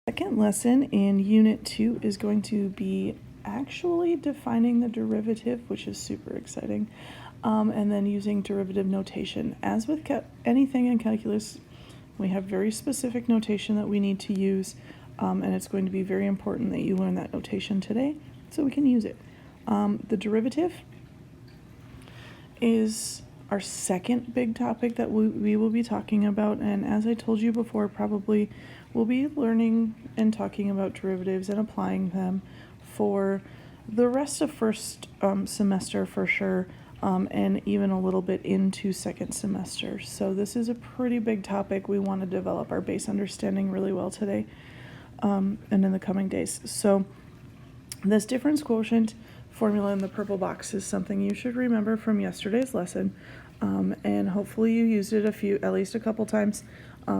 Second lesson in Unit 2 is going to be actually defining the derivative, which is super exciting, and then using derivative notation. As with anything in calculus, we have very specific notation that we need to use, and it's going to be very important that you learn that notation today so we can use it. The derivative is our second big topic that we will be talking about, and as I told you before, probably we'll be learning and talking about derivatives and applying them for the rest of first semester for sure, and even a little bit into second semester. So this is a pretty big topic. We want to develop our base understanding really well today, and in the coming days. So this difference quotient formula in the purple box is something you should remember from yesterday's lesson, and hopefully you used it at least a couple times,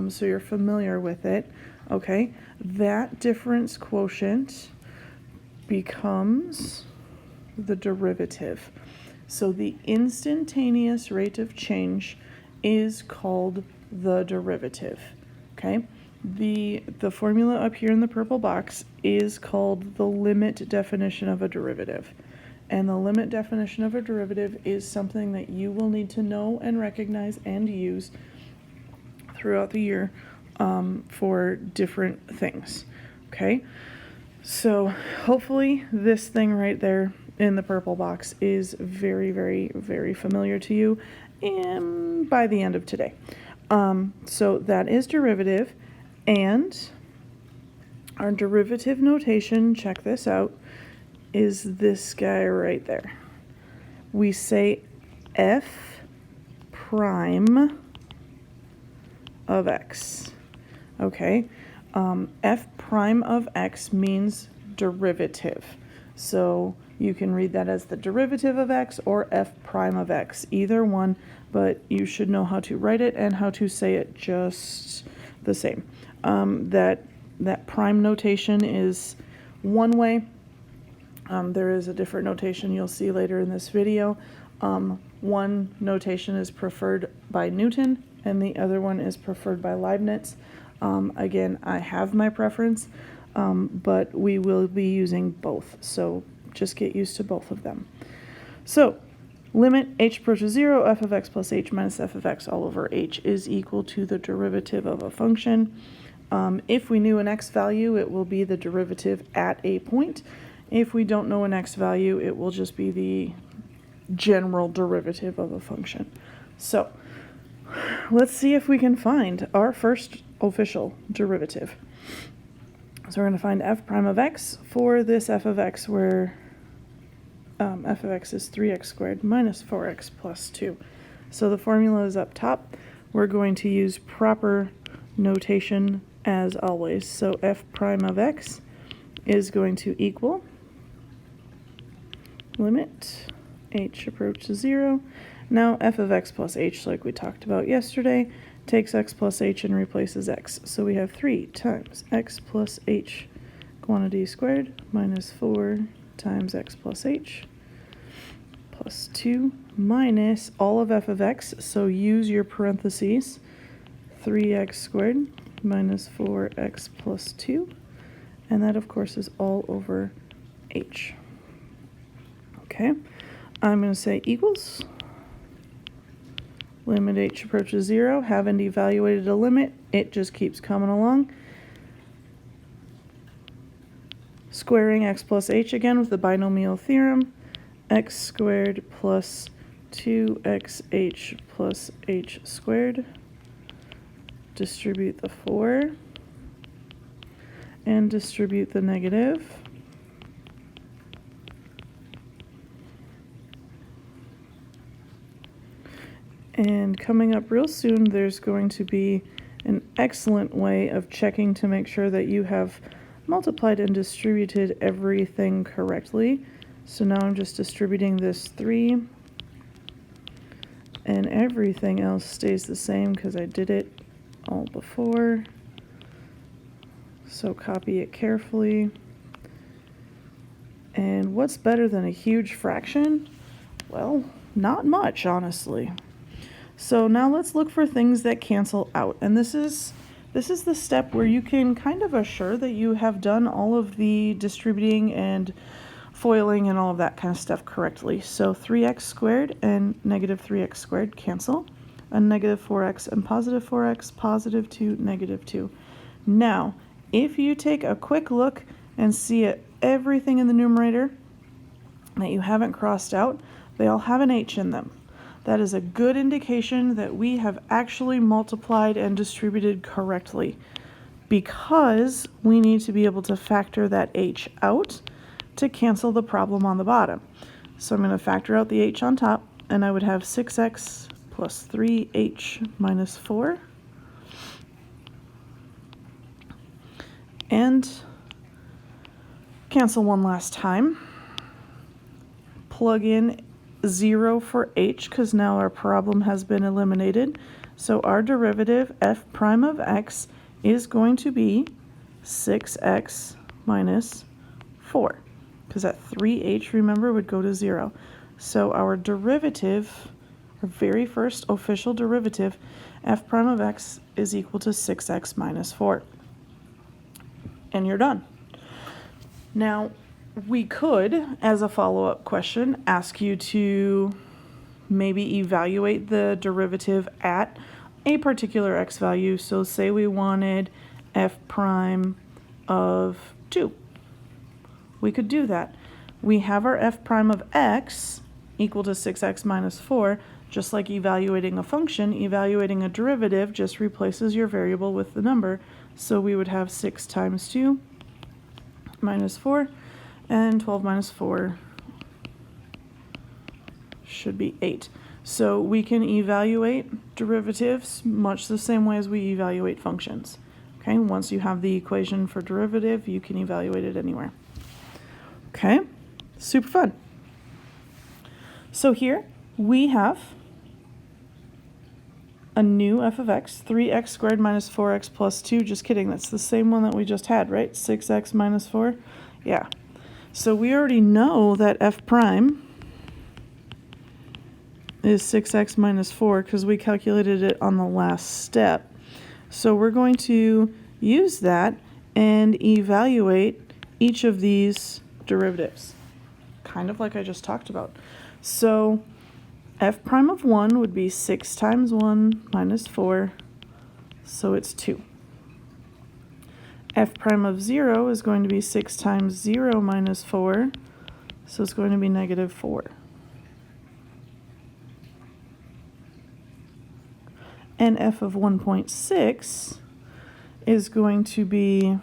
so you're familiar with it. Okay, that difference quotient becomes the derivative. So the instantaneous rate of change is called the derivative. Okay, the formula up here in the purple box is called the limit definition of a derivative. And the limit definition of a derivative is something that you will need to know and recognize and use throughout the year for different things. Okay, so hopefully this thing right there in the purple box is very, very, very familiar to you by the end of today. So that is derivative, and our derivative notation, check this out, is this guy right there. We say f prime of x. Okay, f prime of x means derivative. So you can read that as the derivative of x or f prime of x, either one, but you should know how to write it and how to say it just the same. That prime notation is one way. There is a different notation you'll see later in this video. One notation is preferred by Newton and the other one is preferred by Leibniz. Again, I have my preference, but we will be using both, so just get used to both of them. So limit h approaches 0, f of x plus h minus f of x all over h is equal to the derivative of a function. If we knew an x value, it will be the derivative at a point. If we don't know an x value, it will just be the general derivative of a function. So let's see if we can find our first official derivative. So we're going to find f prime of x for this f of x where f of x is 3x squared minus 4x plus 2. So the formula is up top. We're going to use proper notation as always. So f prime of x is going to equal limit h approaches 0. Now f of x plus h, like we talked about yesterday, takes x plus h and replaces x. So we have 3 times x plus h quantity squared minus 4 times x plus h plus 2 minus all of f of x, so use your parentheses, 3x squared minus 4x plus 2, and that of course is all over h. Okay, I'm going to say equals limit h approaches 0. Haven't evaluated a limit, it just keeps coming along. Squaring x plus h again with the binomial theorem, x squared plus 2xh plus h squared. Distribute the 4 and distribute the negative. And coming up real soon, there's going to be an excellent way of checking to make sure that you have multiplied and distributed everything correctly. So now I'm just distributing this 3, and everything else stays the same because I did it all before. So copy it carefully. And what's better than a huge fraction? Well, not much, honestly. So now let's look for things that cancel out. And this is this is the step where you can kind of assure that you have done all of the distributing and foiling and all of that kind of stuff correctly. So 3x squared and negative 3x squared cancel. A negative 4x and positive 4x, positive 2, negative 2. Now, if you take a quick look and see it, everything in the numerator that you haven't crossed out, they all have an h in them. That is a good indication that we have actually multiplied and distributed correctly, because we need to be able to factor that h out to cancel the problem on the bottom. So I'm going to factor out the h on top, and I would have 6x plus 3h minus 4. And cancel one last time. Plug in 0 for h, because now our problem has been eliminated. So our derivative f prime of x is going to be 6x minus 4, because that 3h, remember, would go to 0. So our derivative, our very first official derivative, f prime of x is equal to 6x minus 4. And you're done. Now, we could, as a follow-up question, ask you to maybe evaluate the derivative at a particular x value. So say we wanted f prime of 2. We could do that. We have our f prime of x equal to 6x minus 4. Just like evaluating a function, evaluating a derivative just replaces your variable with the number. So we would have 6 times 2 minus 4, and 12 minus 4 should be 8. So we can evaluate derivatives much the same way as we evaluate functions. Okay, once you have the equation for derivative, you can evaluate it anywhere. Okay, super fun. So here we have a new f of x, 3x squared minus 4x plus 2. Just kidding, that's the same one that we just had, right? 6x minus 4. Yeah. So we already know that f prime is 6x minus 4 because we calculated it on the last step. So we're going to use that and evaluate each of these derivatives, kind of like I just talked about. So f prime of 1 would be 6 times 1 minus 4, so it's 2. F prime of 0 is going to be 6 times 0 minus 4, so it's going to be negative 4. And f of 1.6 is going to be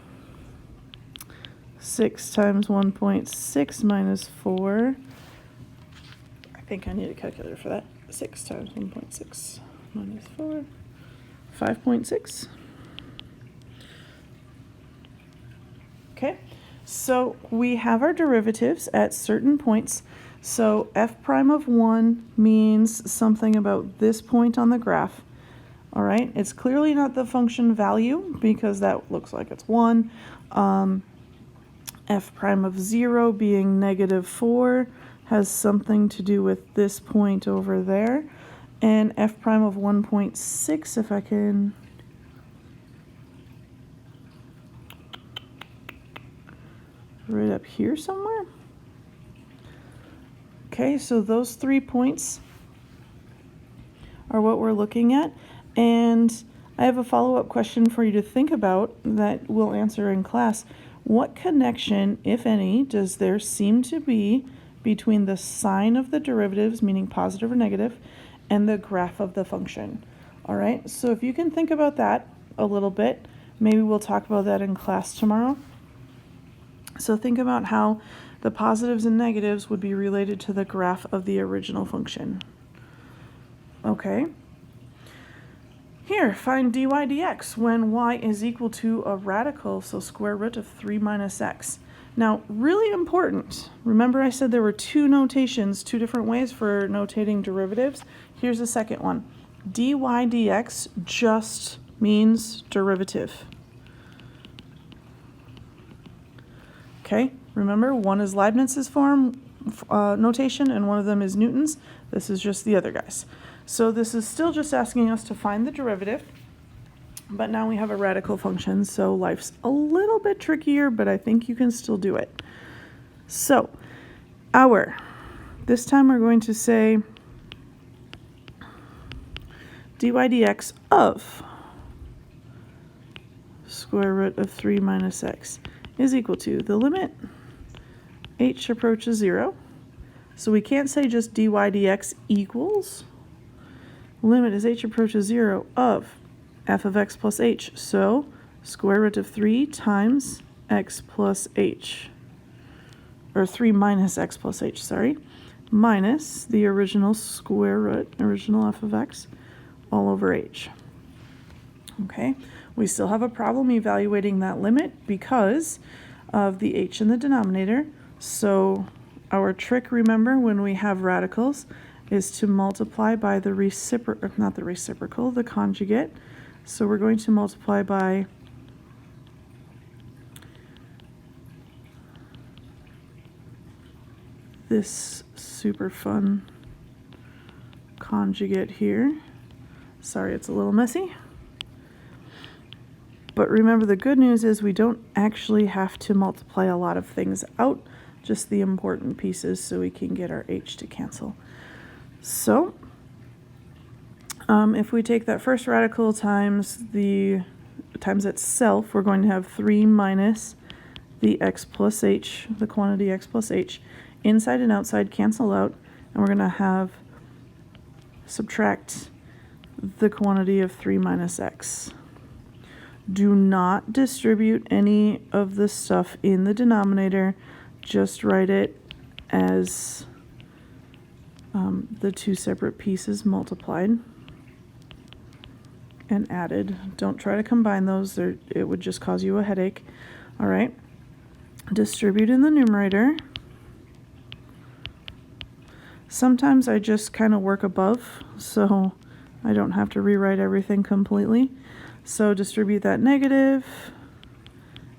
6 times 1.6 minus 4. I think I need a calculator for that. 6 times 1.6 minus 4, 5.6. Okay, so we have our derivatives at certain points. So f prime of 1 means something about this point on the graph. All right, it's clearly not the function value because that looks like it's 1. F prime of 0 being negative 4 has something to do with this point over there. And f prime of 1.6, if I can right up here somewhere. Okay, so those 3 points are what we're looking at. And I have a follow-up question for you to think about that we'll answer in class. What connection, if any, does there seem to be between the sign of the derivatives, meaning positive or negative, and the graph of the function? All right, so if you can think about that a little bit, maybe we'll talk about that in class tomorrow. So think about how the positives and negatives would be related to the graph of the original function. Okay. Here, find dy dx when y is equal to a radical, so square root of 3 minus x. Now, really important, remember I said there were two notations, two different ways for notating derivatives. Here's the second one. Dy dx just means derivative. Okay, remember one is Leibniz's form notation and one of them is Newton's. This is just the other guys. So this is still just asking us to find the derivative. But now we have a radical function, so life's a little bit trickier, but I think you can still do it. So, this time we're going to say dy dx of square root of 3 minus x is equal to the limit h approaches 0. So we can't say just dy dx equals. Limit is h approaches 0 of f of x plus h. So square root of 3 times x plus h. Or 3 minus x plus h, sorry. Minus the original square root, original f of x, all over h. Okay, we still have a problem evaluating that limit because of the h in the denominator. So our trick, remember, when we have radicals, is to multiply by the the conjugate. So we're going to multiply by this super fun conjugate here. Sorry, it's a little messy. But remember, the good news is we don't actually have to multiply a lot of things out, just the important pieces, so we can get our h to cancel. So if we take that first radical times itself, we're going to have 3 minus the x plus h, the quantity x plus h. Inside and outside cancel out, and we're going to have subtract the quantity of 3 minus x. Do not distribute any of the stuff in the denominator. Just write it as the two separate pieces multiplied and added. Don't try to combine those. It would just cause you a headache. All right. Distribute in the numerator. Sometimes I just kind of work above, so I don't have to rewrite everything completely. So distribute that negative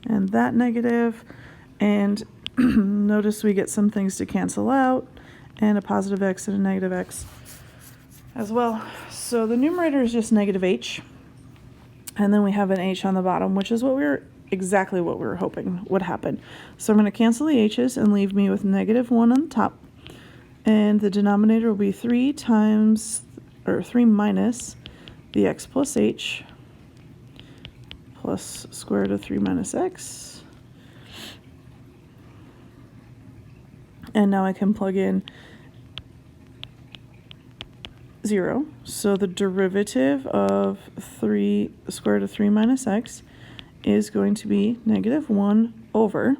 and that negative, and notice we get some things to cancel out, and a positive x and a negative x as well. So the numerator is just negative h, and then we have an h on the bottom, which is exactly what we were hoping would happen. So I'm going to cancel the h's and leave me with negative 1 on the top, and the denominator will be 3 minus the x plus h plus square root of 3 minus x. And now I can plug in 0. So the derivative of square root of 3 minus x is going to be negative 1 over.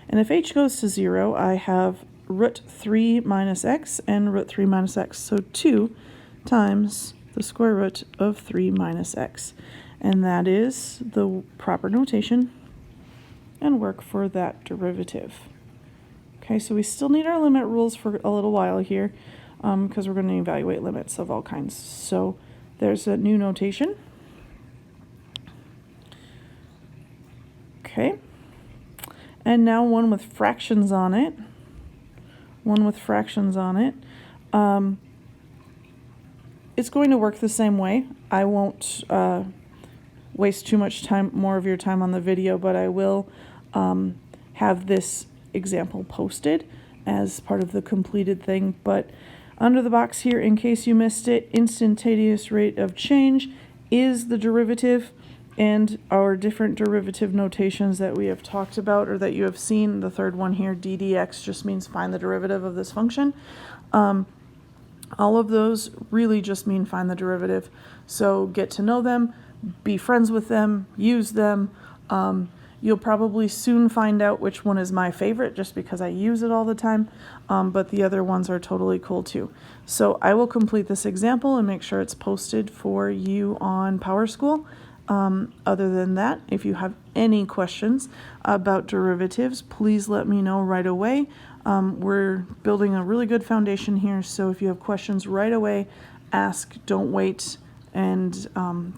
And if h goes to 0, I have root 3 minus x and root 3 minus x. So 2 times the square root of 3 minus x. And that is the proper notation and work for that derivative. Okay, so we still need our limit rules for a little while here because we're going to evaluate limits of all kinds. So there's a new notation. Okay, and now one with fractions on it. It's going to work the same way. I won't waste too much more of your time on the video, but I will have this example posted as part of the completed thing. But under the box here, in case you missed it, instantaneous rate of change is the derivative, and our different derivative notations that we have talked about or that you have seen. The third one here, d dx, just means find the derivative of this function. All of those really just mean find the derivative. So get to know them, be friends with them, use them. You'll probably soon find out which one is my favorite just because I use it all the time, but the other ones are totally cool too. So I will complete this example and make sure it's posted for you on PowerSchool. Other than that, if you have any questions about derivatives, please let me know right away. We're building a really good foundation here, so if you have questions right away, ask, don't wait, and